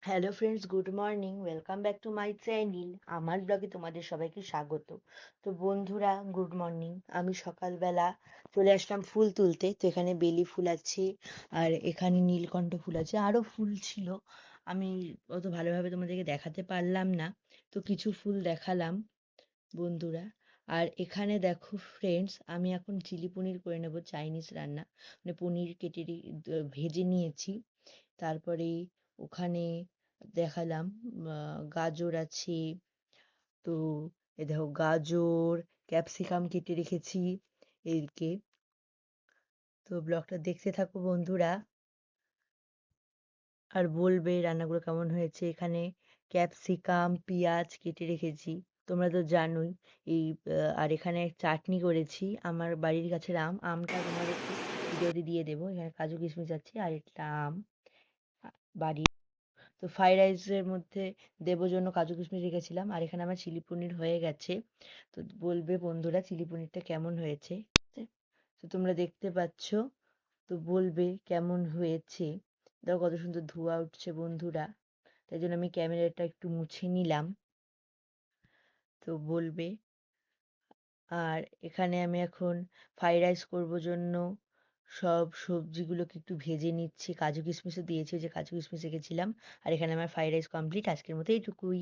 Hello friends, good morning. Welcome back to my channel. আমার ব্লগে তোমাদের সবাইকে স্বাগত। তো বন্ধুরা, গুড মর্নিং। আমি সকালবেলা চলে আসলাম ফুল তুলতে। তো এখানে বেলি ফুল আছে, আর এখানে নীলকণ্ঠ ফুল আছে, আরও ফুল ছিল। আমি অত ভালোভাবে তোমাদেরকে দেখাতে পারলাম না, তো কিছু ফুল দেখালাম বন্ধুরা। আর এখানে দেখো ফ্রেন্ডস, আমি এখন চিলি পনির করে নেব, চাইনিজ রান্না। মানে পনির কেটে ভেজে নিয়েছি। তারপরে ওখানে দেখালাম গাজর আছে। তো এ দেখো, গাজর, ক্যাপসিকাম কেটে রেখেছি এদিকে। তো ব্লগটা দেখতে থাকো বন্ধুরা, আর বলবে রান্নাগুলো কেমন হয়েছে। এখানে ক্যাপসিকাম, পেঁয়াজ কেটে রেখেছি, তোমরা তো জানোই। আর এখানে চাটনি করেছি আমার বাড়ির গাছের আমটা তোমাদেরকে ভিডিওতে দিয়ে দেবো। এখানে কাজু কিশমিশ আছে, আর এটা আম বাড়ি। তো ফ্রাইড রাইসের মধ্যে দেবো জন্য কাজু কিশমিশ রেখেছিলাম। আর এখানে আমার চিলি পনির হয়ে গেছে। তো বলবে বন্ধুরা চিলি পনিরটা কেমন হয়েছে। তো তোমরা দেখতে পাচ্ছ, তো বলবে কেমন হয়েছে। দেখো কত সুন্দর ধোঁয়া উঠছে বন্ধুরা, তাই জন্য আমি ক্যামেরাটা একটু মুছে নিলাম। তো বলবে। আর এখানে আমি এখন ফ্রাইড রাইস করবো জন্য সব সবজিগুলোকে একটু ভেজে নিচ্ছি। কাজু কিশমিশও দিয়েছি, ওই যে কাজু কিশমিশ রেখেছিলাম। আর এখানে আমার ফ্রাইড রাইস কমপ্লিট। আজকের মতো এইটুকুই।